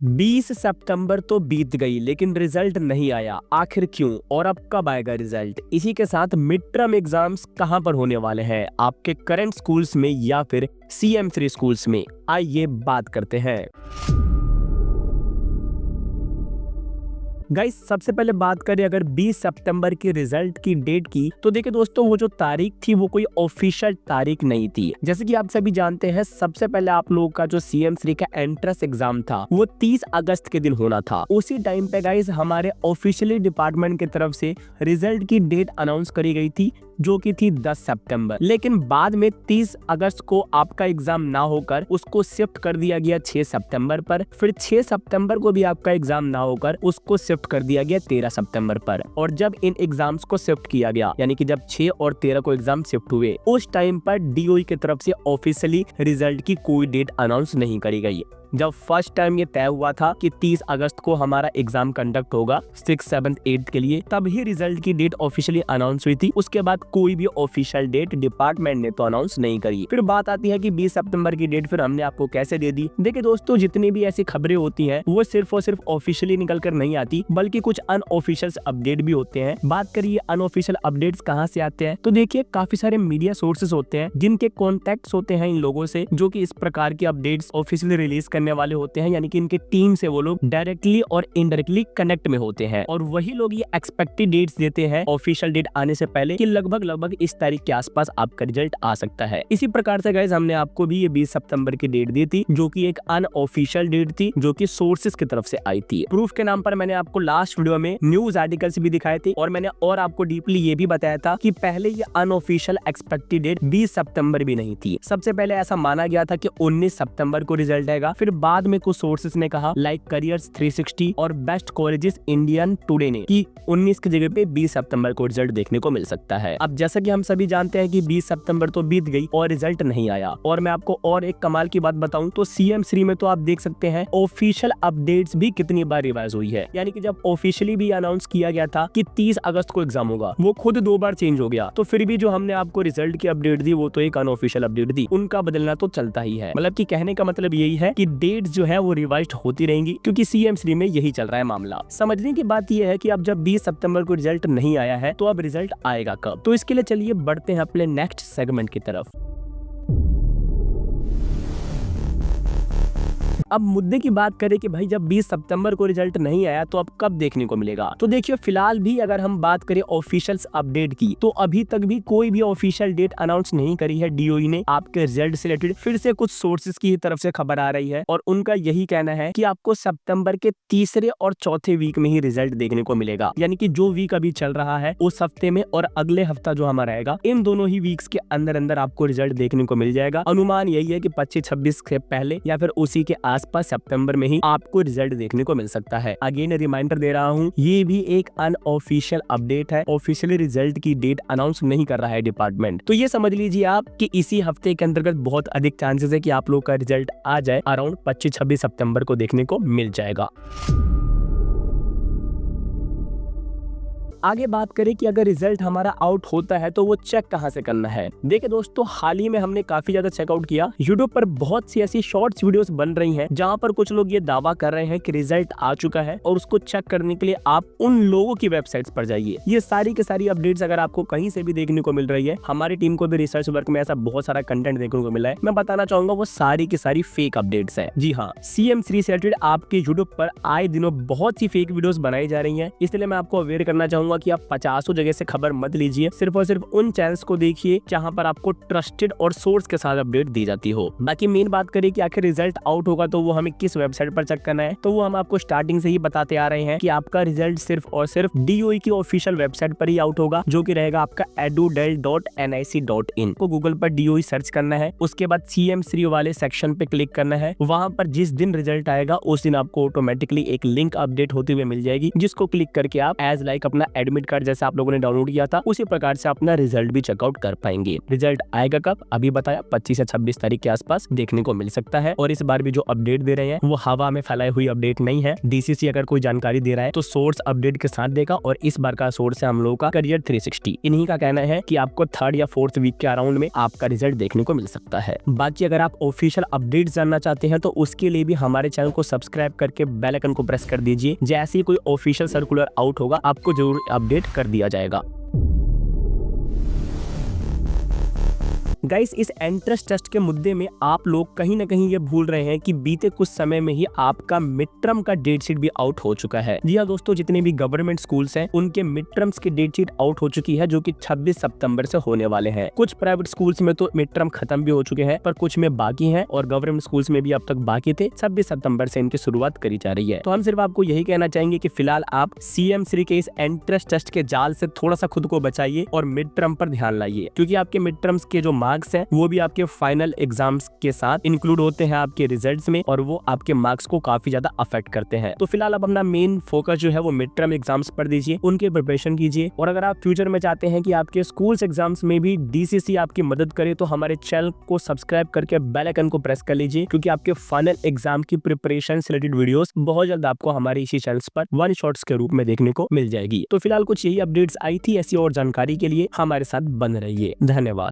20 सितंबर तो बीत गई लेकिन रिजल्ट नहीं आया। आखिर क्यों और अब कब आएगा रिजल्ट? इसी के साथ मिड टर्म एग्जाम्स कहां पर होने वाले हैं, आपके करंट स्कूल्स में या फिर CM3 स्कूल्स में? आइए बात करते हैं। गाइस, सबसे पहले बात करें अगर 20 सितंबर की रिजल्ट की डेट की, तो देखिए दोस्तों, वो जो तारीख थी वो कोई ऑफिशियल तारीख नहीं थी। जैसे कि आप सभी जानते हैं, सबसे पहले आप लोगों का जो CM3 का एंट्रेंस एग्जाम था वो 30 अगस्त के दिन होना था। उसी टाइम पे गाइस हमारे ऑफिशियली डिपार्टमेंट की तरफ से रिजल्ट की डेट अनाउंस करी गई थी, जो कि थी 10 सितंबर। लेकिन बाद में 30 अगस्त को आपका एग्जाम ना होकर उसको शिफ्ट कर दिया गया 6 सितंबर पर। फिर 6 सितंबर को भी आपका एग्जाम ना होकर उसको शिफ्ट कर दिया गया 13 सितंबर पर। और जब इन एग्जाम्स को शिफ्ट किया गया, यानी कि जब 6 और 13 को एग्जाम शिफ्ट हुए, उस टाइम पर DOE की तरफ से ऑफिशियली रिजल्ट की कोई डेट अनाउंस नहीं करी गई। जब फर्स्ट टाइम ये तय हुआ था कि 30 अगस्त को हमारा एग्जाम कंडक्ट होगा 6, 7, 8 के लिए, तब ही रिजल्ट की डेट ऑफिशियली अनाउंस हुई थी। उसके बाद कोई भी ऑफिशियल डेट डिपार्टमेंट ने तो अनाउंस नहीं करी। फिर बात आती है कि 20 सितंबर की डेट फिर हमने आपको कैसे दे दी। देखिए दोस्तों, जितनी भी ऐसी खबरें होती हैं वो सिर्फ और सिर्फ ऑफिशियली निकल कर नहीं आती, बल्कि कुछ अनऑफिशियल अपडेट भी होते हैं। बात करिए अनऑफिशियल अपडेट्स कहाँ से आते हैं, तो देखिए काफी सारे मीडिया सोर्सेस होते हैं जिनके कॉन्टेक्ट्स होते हैं इन लोगों से, जो कि इस प्रकार की अपडेट्स ऑफिशियली रिलीज करने वाले होते हैं। यानी कि इनके टीम से वो लोग डायरेक्टली और इनडायरेक्टली कनेक्ट में होते हैं, और वही लोग ये एक्सपेक्टेड डेट्स देते हैं ऑफिशियल डेट आने से पहले कि लगभग इस तारीख के आसपास आपका रिजल्ट आ सकता है। इसी प्रकार से गाइस हमने आपको भी ये 20 सितंबर की डेट दी थी, जो कि एक अनऑफिशियल डेट थी, जो कि सोर्सेस की तरफ से आई थी। प्रूफ के नाम पर मैंने आपको लास्ट वीडियो में न्यूज आर्टिकल्स भी दिखाए थे, और मैंने और आपको डीपली ये भी बताया था कि पहले ये अनऑफिशियल एक्सपेक्टेड डेट 20 सितंबर भी नहीं थी। सबसे पहले ऐसा माना गया था कि 19 सितंबर को रिजल्ट आएगा। फिर बाद में कुछ सोर्सेस ने कहा, लाइक करियर्स 360 और बेस्ट कॉलेजेस इंडियन टुडे ने, कि 19 की जगह पे 20 सितंबर को रिजल्ट देखने को मिल सकता है। अब जैसा कि हम सभी जानते हैं कि 20 सितंबर तो बीत गई और रिजल्ट नहीं आया। और मैं आपको और एक कमाल की बात बताऊं तो CM3 में तो आप देख सकते हैं ऑफिशियल अपडेट्स भी कितनी बार रिवाइज हुई है। यानी कि जब ऑफिशियली भी अनाउंस किया गया था कि 30 अगस्त को एग्जाम होगा, वो खुद 2 बार चेंज हो गया। तो फिर भी जो हमने आपको रिजल्ट की अपडेट दी वो तो एक अनऑफिशियल अपडेट दी, उनका बदलना तो चलता ही है। मतलब कि कहने का मतलब यही है कि डेट्स जो है वो रिवाइज होती रहेंगी, क्योंकि CM3 में यही चल रहा है मामला। समझने की बात यह है कि अब जब 20 सितंबर को रिजल्ट नहीं आया है, तो अब रिजल्ट आएगा कब? तो इसके लिए चलिए बढ़ते हैं अपने नेक्स्ट सेगमेंट की तरफ। अब मुद्दे की बात करें कि भाई जब 20 सितंबर को रिजल्ट नहीं आया तो अब कब देखने को मिलेगा, तो देखिए फिलहाल भी अगर हम बात करें ऑफिशियल अपडेट की, तो अभी तक भी कोई भी ऑफिशियल डेट अनाउंस नहीं करी है DOE ने आपके रिजल्ट से रिलेटेड। फिर से कुछ सोर्सेज की तरफ से खबर आ रही है, और उनका यही कहना है कि आपको सितंबर के तीसरे और चौथे वीक में ही रिजल्ट देखने को मिलेगा। यानी कि जो वीक अभी चल रहा है उस हफ्ते में, और अगले हफ्ता जो हमारा रहेगा, इन दोनों ही वीक्स के अंदर अंदर आपको रिजल्ट देखने को मिल जाएगा। अनुमान यही है कि 25-26 से पहले या फिर उसी के आसपास सितंबर में ही आपको रिजल्ट देखने को मिल सकता है। अगेन रिमाइंडर दे रहा हूँ, ये भी एक अनऑफिशियल अपडेट है, ऑफिशियली रिजल्ट की डेट अनाउंस नहीं कर रहा है डिपार्टमेंट। तो ये समझ लीजिए आप कि इसी हफ्ते के अंतर्गत बहुत अधिक चांसेस है कि आप लोग का रिजल्ट आ जाए, अराउंड 25-26 सितंबर को देखने को मिल जाएगा। आगे बात करें कि अगर रिजल्ट हमारा आउट होता है तो वो चेक कहां से करना है। देखिए दोस्तों, हाल ही में हमने काफी ज्यादा चेकआउट किया। यूट्यूब पर बहुत सी ऐसी शॉर्ट्स वीडियोस बन रही हैं जहां पर कुछ लोग ये दावा कर रहे हैं कि रिजल्ट आ चुका है, और उसको चेक करने के लिए आप उन लोगों की वेबसाइट्स पर जाइए। ये सारी की सारी अपडेट्स अगर आपको कहीं से भी देखने को मिल रही है, हमारी टीम को भी रिसर्च वर्क में ऐसा बहुत सारा कंटेंट देखने को मिला है, मैं बताना चाहूंगा वो सारी की सारी फेक अपडेट्स है। जी हाँ, CM3 से रिलेटेड आपके यूट्यूब पर आए दिनों बहुत सी फेक वीडियोस बनाई जा रही है। इसलिए मैं आपको अवेयर करना चाहूंगा कि आप 50 जगह से खबर मत लीजिए, सिर्फ और सिर्फ उन चैनल्स को देखिए जहां पर आपको ट्रस्टेड और सोर्स के साथ अपडेट दी जाती हो। बाकी मेन बात करें कि आखिर रिजल्ट आउट होगा तो वो हमें किस वेबसाइट पर चेक करना है, तो वो हम आपको स्टार्टिंग से ही बताते आ रहे हैं कि आपका रिजल्ट सिर्फ और सिर्फ DOE की ऑफिशियल वेबसाइट पर ही आउट होगा, जो कि रहेगा आपका edudel.nic.in को गूगल पर DOE सर्च करना है। उसके बाद CM3 वाले सेक्शन पे क्लिक करना है। वहां पर जिस दिन रिजल्ट आएगा उस दिन आपको ऑटोमेटिकली एक लिंक अपडेट होती हुई मिल जाएगी, जिसको क्लिक करके आप एज लाइक अपना एडमिट कार्ड जैसे आप लोगों ने डाउनलोड किया था उसी प्रकार से अपना रिजल्ट भी चेकआउट कर पाएंगे। रिजल्ट आएगा कब, अभी बताया 25 से 26 तारीख के आसपास देखने को मिल सकता है। और इस बार भी जो अपडेट दे रहे हैं वो हवा में फैलाई हुई अपडेट नहीं है। डीसीसी अगर कोई जानकारी दे रहा है तो सोर्स अपडेट के साथ देगा, और इस बार का सोर्स है हम लोगों का करियर 360। इन्हीं का कहना है कि आपको 3rd या 4th वीक के अराउंड में आपका रिजल्ट देखने को मिल सकता है। बाकी अगर आप ऑफिशियल अपडेट जानना चाहते हैं तो उसके लिए भी हमारे चैनल को सब्सक्राइब करके बेल आइकन को प्रेस कर दीजिए। जैसे ही कोई ऑफिशियल सर्कुलर आउट होगा आपको जरूर अपडेट कर दिया जाएगा। गाइस, इस एंट्रेंस टेस्ट के मुद्दे में आप लोग कहीं ना कहीं ये भूल रहे हैं कि बीते कुछ समय में ही आपका मिड टर्म का डेट शीट भी आउट हो चुका है। जी हाँ दोस्तों, जितने भी गवर्नमेंट स्कूल्स हैं उनके मिड टर्म्स की डेट शीट आउट हो चुकी है, जो कि 26 सितंबर से होने वाले हैं। कुछ प्राइवेट स्कूल्स में तो मिड टर्म खत्म भी हो चुके हैं, पर कुछ में बाकी हैं, और गवर्नमेंट स्कूल्स में भी अब तक बाकी थे। 26 सितंबर से इनकी शुरुआत करी जा रही है। तो हम सिर्फ आपको यही कहना चाहेंगे कि फिलहाल आप सीएम श्री के इस एंट्रेंस टेस्ट के जाल से थोड़ा सा खुद को बचाइए और मिड टर्म पर ध्यान लाइए, क्योंकि आपके मिड टर्म्स के जो मार्क्स हैं वो भी आपके फाइनल एग्जाम्स के साथ इंक्लूड होते हैं आपके रिजल्ट्स में, और वो आपके मार्क्स को काफी ज्यादा अफेक्ट करते हैं। तो फिलहाल आप अपना मेन फोकस जो है वो मिड टर्म एग्जाम्स पर दीजिए, उनके प्रिपरेशन कीजिए। और अगर आप फ्यूचर में चाहते हैं कि आपके स्कूल्स एग्जाम्स में भी डीसीसी आपकी मदद करे तो हमारे चैनल को सब्सक्राइब करके बेल आइकन को प्रेस कर लीजिए, क्योंकि आपके फाइनल एग्जाम की प्रिपरेशन से रिलेटेड वीडियोस बहुत जल्द आपको हमारे इसी चैनल पर वन शॉट्स के रूप में देखने को मिल जाएगी। तो फिलहाल कुछ यही अपडेट्स आई थी। ऐसी और जानकारी के लिए हमारे साथ बने रहिए। धन्यवाद।